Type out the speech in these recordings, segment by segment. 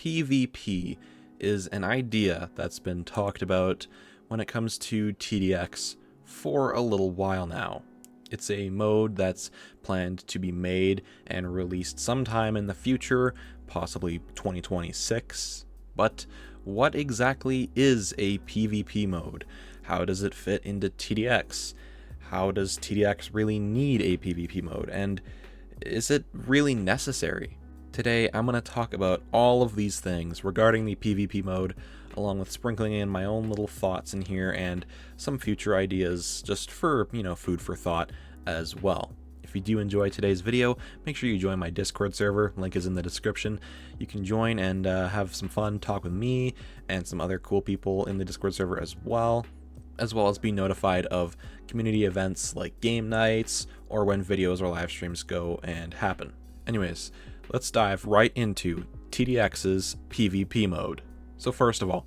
PvP is an idea that's been talked about when it comes to TDX for a little while now. It's a mode that's planned to be made and released sometime in the future, possibly 2026. But what exactly is a PvP mode? How does it fit into TDX? How does TDX really need a PvP mode? And is it really necessary? Today, I'm going to talk about all of these things regarding the PvP mode, along with sprinkling in my own little thoughts in here and some future ideas just for, food for thought as well. If you do enjoy today's video, make sure you join my Discord server. Link is in the description. You can join and have some fun, talk with me and some other cool people in the Discord server as well as be notified of community events like game nights or when videos or live streams go and happen. Anyways, let's dive right into TDX's PvP mode. So first of all,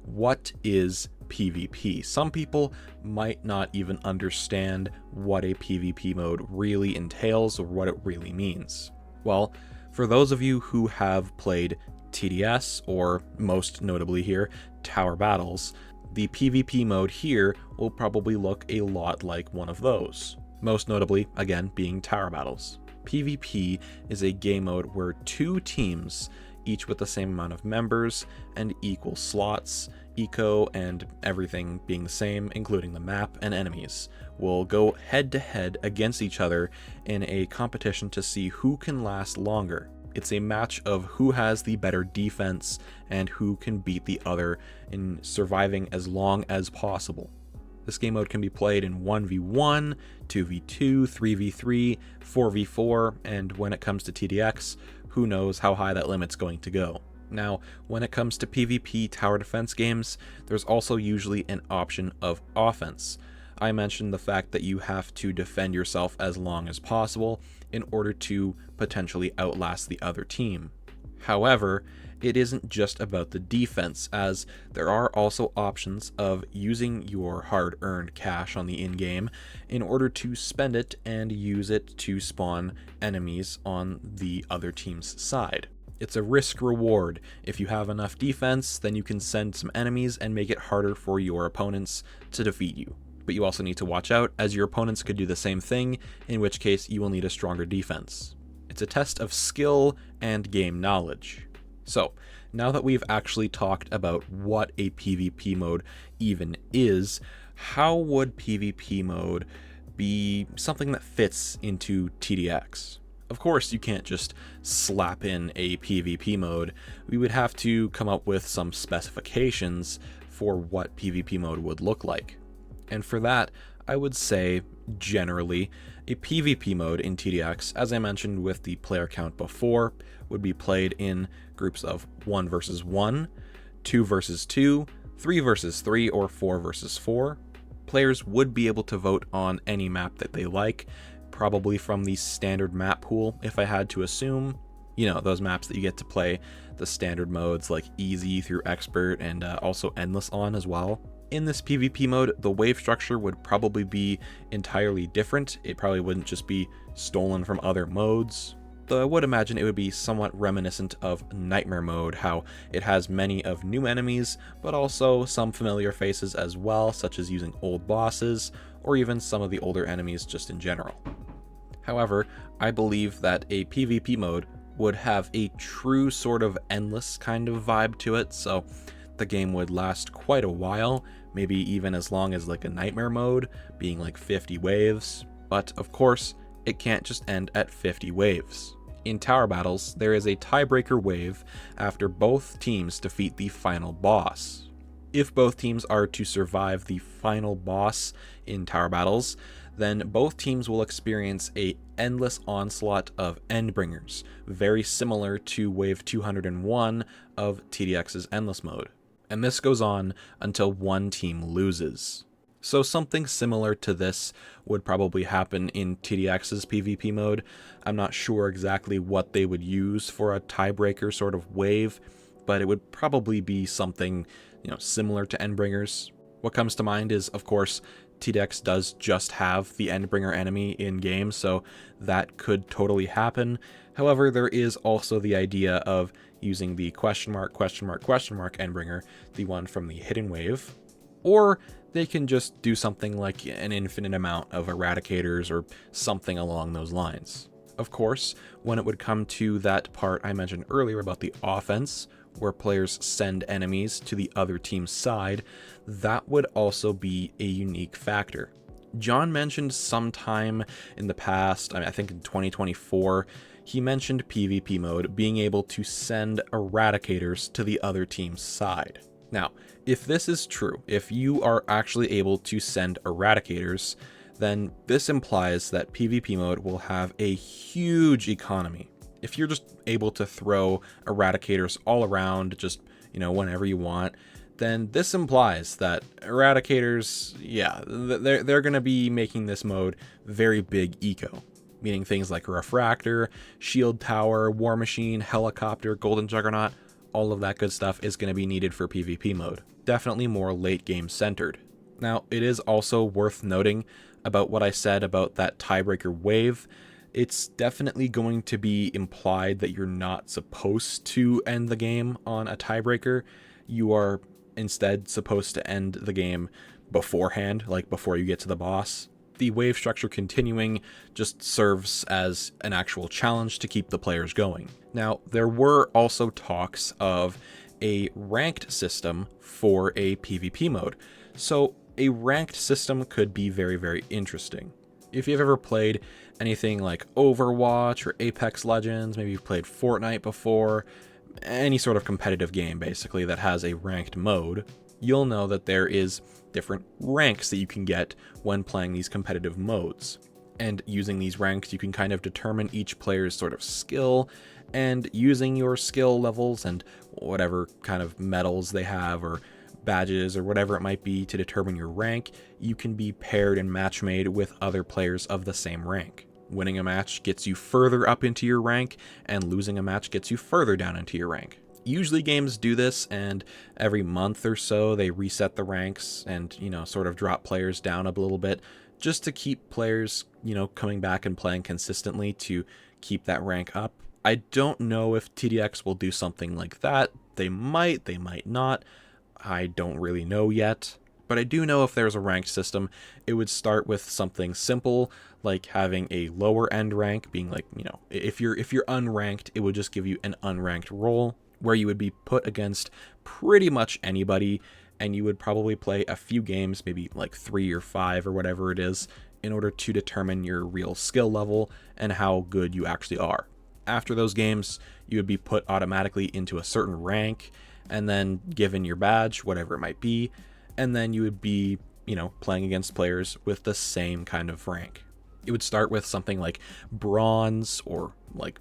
what is PvP? Some people might not even understand what a PvP mode really entails or what it really means. Well, for those of you who have played TDS, or most notably here, Tower Battles, the PvP mode here will probably look a lot like one of those. Most notably, again, being Tower Battles. PvP is a game mode where two teams, each with the same amount of members and equal slots, eco and everything being the same, including the map and enemies, will go head to head against each other in a competition to see who can last longer. It's a match of who has the better defense and who can beat the other in surviving as long as possible. This game mode can be played in 1v1, 2v2, 3v3, 4v4, and when it comes to TDX, who knows how high that limit's going to go. Now, when it comes to PvP tower defense games, there's also usually an option of offense. I mentioned the fact that you have to defend yourself as long as possible in order to potentially outlast the other team. However, it isn't just about the defense, as there are also options of using your hard-earned cash on the in-game in order to spend it and use it to spawn enemies on the other team's side. It's a risk-reward. If you have enough defense, then you can send some enemies and make it harder for your opponents to defeat you. But you also need to watch out, as your opponents could do the same thing, in which case you will need a stronger defense. It's a test of skill and game knowledge. So, now that we've actually talked about what a PvP mode even is, how would PvP mode be something that fits into TDX? Of course, you can't just slap in a PvP mode. We would have to come up with some specifications for what PvP mode would look like. And for that, I would say, generally, a PvP mode in TDX, as I mentioned with the player count before, would be played in groups of 1 versus 1, 2 versus 2, 3 versus 3, or 4 versus 4. Players would be able to vote on any map that they like, probably from the standard map pool, if I had to assume. Those maps that you get to play the standard modes like easy through expert and also endless on as well. In this PvP mode, the wave structure would probably be entirely different. It probably wouldn't just be stolen from other modes. Though I would imagine it would be somewhat reminiscent of Nightmare mode, how it has many of new enemies, but also some familiar faces as well, such as using old bosses, or even some of the older enemies just in general. However, I believe that a PvP mode would have a true sort of endless kind of vibe to it, so the game would last quite a while, maybe even as long as like a Nightmare mode, being like 50 waves. But of course, it can't just end at 50 waves. In Tower Battles, there is a tiebreaker wave after both teams defeat the final boss. If both teams are to survive the final boss in Tower Battles, then both teams will experience a endless onslaught of Endbringers, very similar to Wave 201 of TDX's Endless mode. And this goes on until one team loses. So something similar to this would probably happen in TDX's PvP mode. I'm not sure exactly what they would use for a tiebreaker sort of wave, but it would probably be something, similar to Endbringers. What comes to mind is, of course, TDX does just have the Endbringer enemy in game, so that could totally happen. However, there is also the idea of, using the question mark, Endbringer, the one from the hidden wave, or they can just do something like an infinite amount of eradicators or something along those lines. Of course, when it would come to that part I mentioned earlier about the offense, where players send enemies to the other team's side, that would also be a unique factor. John mentioned sometime in the past, I think in 2024, he mentioned PvP mode being able to send eradicators to the other team's side. Now, if this is true, if you are actually able to send eradicators, then this implies that PvP mode will have a huge economy. If you're just able to throw eradicators all around, just, whenever you want, then this implies that eradicators, yeah, they're going to be making this mode very big eco, meaning things like Refractor, Shield Tower, War Machine, Helicopter, Golden Juggernaut, all of that good stuff is going to be needed for PvP mode. Definitely more late game centered. Now, it is also worth noting about what I said about that tiebreaker wave. It's definitely going to be implied that you're not supposed to end the game on a tiebreaker. You are instead supposed to end the game beforehand, like before you get to the boss. The wave structure continuing just serves as an actual challenge to keep the players going. Now, there were also talks of a ranked system for a PvP mode. So a ranked system could be very, very interesting. If you've ever played anything like Overwatch or Apex Legends, maybe you've played Fortnite before, any sort of competitive game basically that has a ranked mode, you'll know that there is different ranks that you can get when playing these competitive modes. And using these ranks, you can kind of determine each player's sort of skill, and using your skill levels and whatever kind of medals they have or badges or whatever it might be to determine your rank, you can be paired and match made with other players of the same rank. Winning a match gets you further up into your rank, and losing a match gets you further down into your rank. Usually games do this, and every month or so they reset the ranks and, sort of drop players down a little bit just to keep players, coming back and playing consistently to keep that rank up. I don't know if TDX will do something like that. They might not. I don't really know yet. But I do know if there's a ranked system, it would start with something simple, like having a lower end rank, being like, if you're unranked, it would just give you an unranked role, where you would be put against pretty much anybody, and you would probably play a few games, maybe like 3 or 5 or whatever it is, in order to determine your real skill level and how good you actually are. After those games, you would be put automatically into a certain rank, and then given your badge, whatever it might be, and then you would be, playing against players with the same kind of rank. It would start with something like bronze, or like,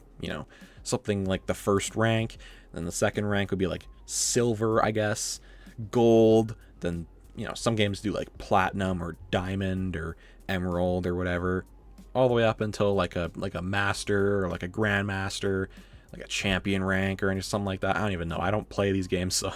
something like the first rank. Then the second rank would be like silver, I guess, gold. Then, some games do like platinum or diamond or emerald or whatever, all the way up until like a master or like a grandmaster, like a champion rank or something like that. I don't even know. I don't play these games, so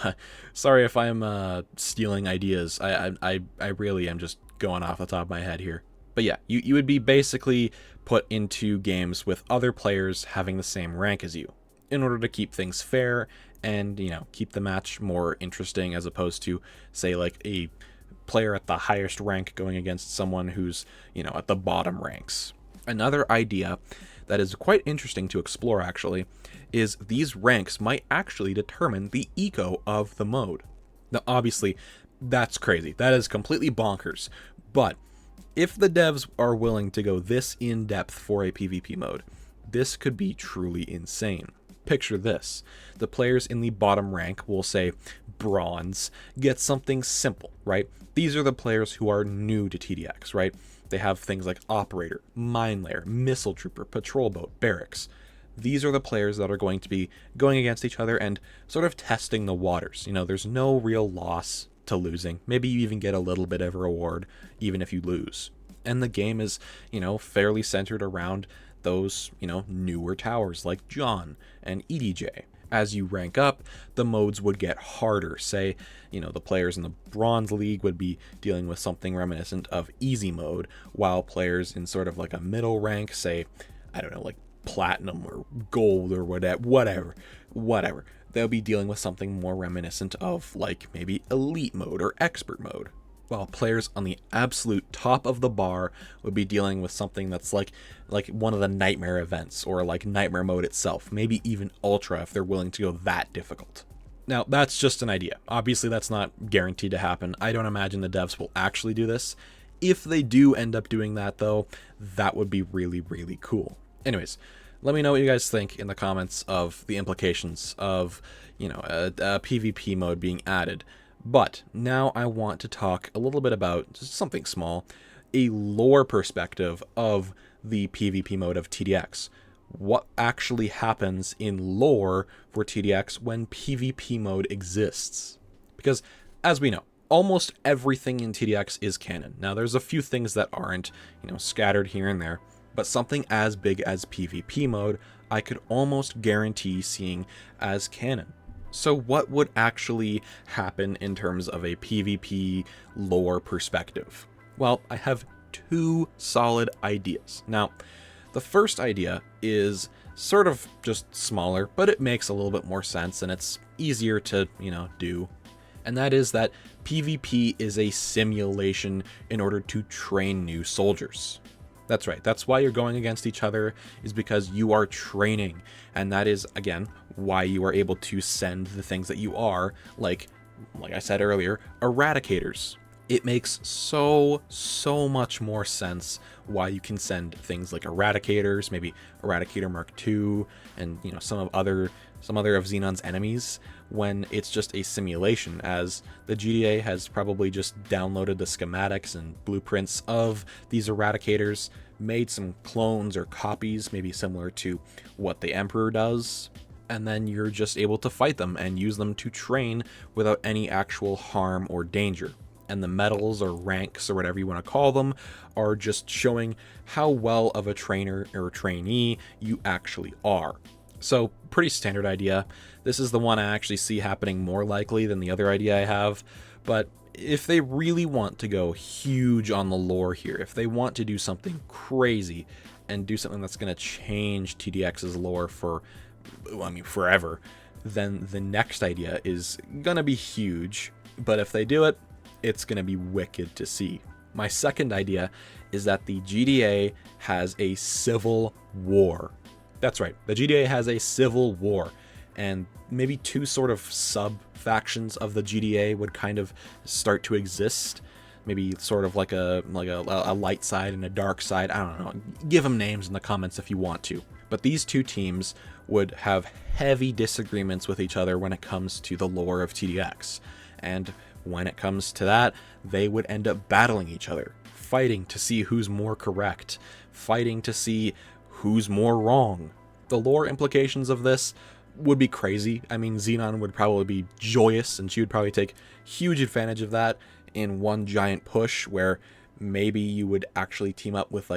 sorry if I'm stealing ideas. I really am just going off the top of my head here. But yeah, you would be basically put into games with other players having the same rank as you, in order to keep things fair and, keep the match more interesting, as opposed to, say, like a player at the highest rank going against someone who's, at the bottom ranks. Another idea that is quite interesting to explore, actually, is these ranks might actually determine the eco of the mode. Now, obviously, that's crazy. That is completely bonkers. But if the devs are willing to go this in-depth for a PvP mode, this could be truly insane. Picture this. The players in the bottom rank, will say bronze, get something simple, right? These are the players who are new to TDX, right? They have things like Operator, Mine Layer, Missile Trooper, Patrol Boat, Barracks. These are the players that are going to be going against each other and sort of testing the waters. There's no real loss to losing. Maybe you even get a little bit of a reward, even if you lose. And the game is, fairly centered around those, newer towers like John and EDJ. As you rank up, the modes would get harder. Say, the players in the Bronze League would be dealing with something reminiscent of easy mode, while players in sort of like a middle rank, say, I don't know, like Platinum or Gold or whatever, they'll be dealing with something more reminiscent of like maybe elite mode or expert mode, while players on the absolute top of the bar would be dealing with something that's like one of the nightmare events, or like nightmare mode itself, maybe even ultra if they're willing to go that difficult. Now, that's just an idea. Obviously, that's not guaranteed to happen. I don't imagine the devs will actually do this. If they do end up doing that, though, that would be really, really cool. Anyways, let me know what you guys think in the comments of the implications of, a PvP mode being added. But now I want to talk a little bit about just something small, a lore perspective of the PvP mode of TDX. What actually happens in lore for TDX when PvP mode exists? Because, as we know, almost everything in TDX is canon. Now, there's a few things that aren't, scattered here and there, but something as big as PvP mode, I could almost guarantee seeing as canon. So what would actually happen in terms of a PvP lore perspective? Well, I have two solid ideas. Now, the first idea is sort of just smaller, but it makes a little bit more sense and it's easier to, do. And that is that PvP is a simulation in order to train new soldiers. That's right. That's why you're going against each other, is because you are training. And that is, again, why you are able to send the things that you are, like I said earlier, eradicators. It makes so much more sense why you can send things like eradicators, maybe Eradicator Mark II, and some other of Xenon's enemies, when it's just a simulation, as the GDA has probably just downloaded the schematics and blueprints of these eradicators, made some clones or copies, maybe similar to what the Emperor does, and then you're just able to fight them and use them to train without any actual harm or danger. And the medals or ranks or whatever you want to call them are just showing how well of a trainer or trainee you actually are. So, pretty standard idea. This is the one I actually see happening more likely than the other idea I have. But if they really want to go huge on the lore here, if they want to do something crazy and do something that's going to change TDX's lore forever, then the next idea is going to be huge. But if they do it, it's going to be wicked to see. My second idea is that the GDA has a civil war. That's right, the GDA has a civil war, and maybe two sort of sub-factions of the GDA would kind of start to exist. Maybe sort of like a light side and a dark side. I don't know. Give them names in the comments if you want to. But these two teams would have heavy disagreements with each other when it comes to the lore of TDX. And when it comes to that, they would end up battling each other, fighting to see who's more correct, fighting to see who's more wrong. The lore implications of this would be crazy. I mean, Xenon would probably be joyous, and she would probably take huge advantage of that in one giant push, where maybe you would actually team up with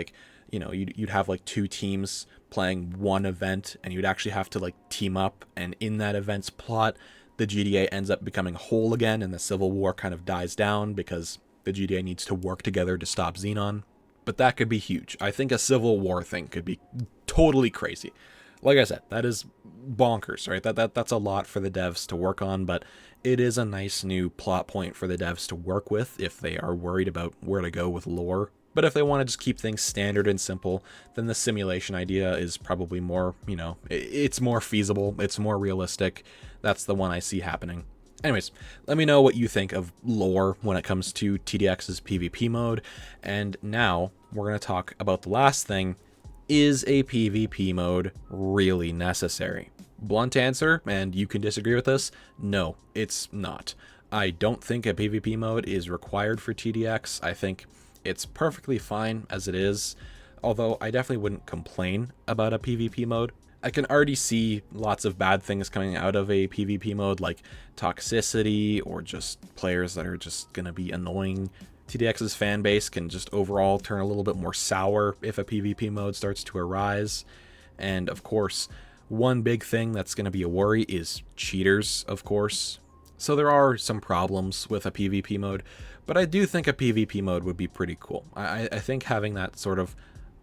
you'd have like two teams playing one event, and you'd actually have to team up, and in that event's plot, the GDA ends up becoming whole again, and the Civil War kind of dies down because the GDA needs to work together to stop Xenon. But that could be huge. I think a Civil War thing could be totally crazy. Like I said, that is bonkers, right? That's a lot for the devs to work on, but it is a nice new plot point for the devs to work with if they are worried about where to go with lore. But if they want to just keep things standard and simple, then the simulation idea is probably more, it's more feasible, it's more realistic. That's the one I see happening. Anyways, let me know what you think of lore when it comes to TDX's PvP mode. And now we're going to talk about the last thing. Is a PvP mode really necessary? Blunt answer, and you can disagree with this, no, it's not. I don't think a PvP mode is required for TDX. I think it's perfectly fine as it is, although I definitely wouldn't complain about a PvP mode. I can already see lots of bad things coming out of a PvP mode, like toxicity or just players that are just going to be annoying. TDX's fan base can just overall turn a little bit more sour if a PvP mode starts to arise. And of course, one big thing that's going to be a worry is cheaters, of course. So there are some problems with a PvP mode, but I do think a PvP mode would be pretty cool. I think having that sort of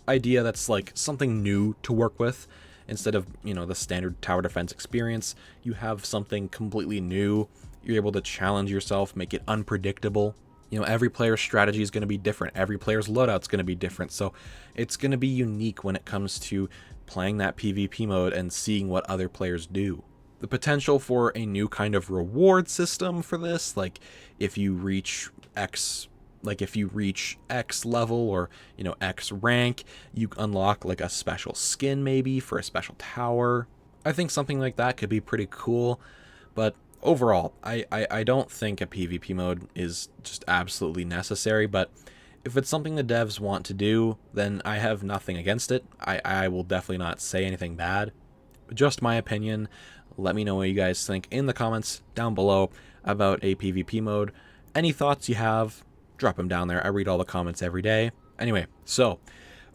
idea that's like something new to work with, instead of, the standard tower defense experience, you have something completely new. You're able to challenge yourself, make it unpredictable. Every player's strategy is going to be different. Every player's loadout is going to be different. So it's going to be unique when it comes to playing that PvP mode and seeing what other players do. The potential for a new kind of reward system for this, like if you reach X level or, X rank, you unlock like a special skin maybe for a special tower. I think something like that could be pretty cool, but overall, I don't think a PvP mode is just absolutely necessary, but if it's something the devs want to do, then I have nothing against it. I will definitely not say anything bad. Just my opinion. Let me know what you guys think in the comments down below about a PvP mode. Any thoughts you have, drop them down there. I read all the comments every day. Anyway, so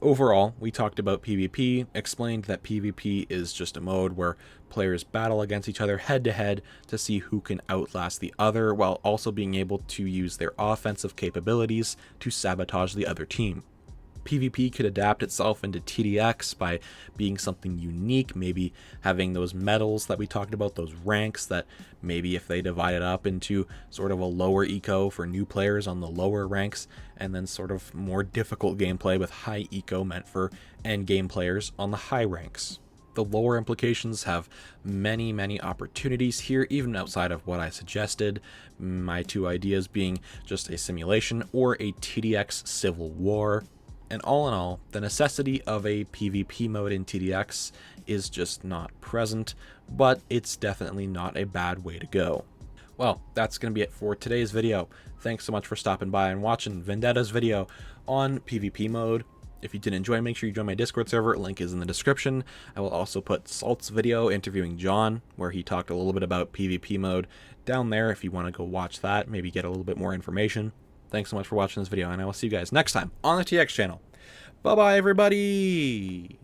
overall, we talked about PvP, explained that PvP is just a mode where players battle against each other head-to-head to see who can outlast the other, while also being able to use their offensive capabilities to sabotage the other team. PvP could adapt itself into TDX by being something unique, maybe having those medals that we talked about, those ranks that maybe if they divide it up into sort of a lower eco for new players on the lower ranks, and then sort of more difficult gameplay with high eco meant for end game players on the high ranks. The lore implications have many opportunities here, even outside of what I suggested, my two ideas being just a simulation or a TDX civil war. And all in all, the necessity of a PvP mode in TDX is just not present, but it's definitely not a bad way to go. Well, that's going to be it for today's video. Thanks so much for stopping by and watching Vendetta's video on PvP mode. If you did enjoy, make sure you join my Discord server. Link is in the description. I will also put Salt's video interviewing John, where he talked a little bit about PvP mode, down there if you want to go watch that, maybe get a little bit more information. Thanks so much for watching this video, and I will see you guys next time on the TX channel. Bye-bye, everybody!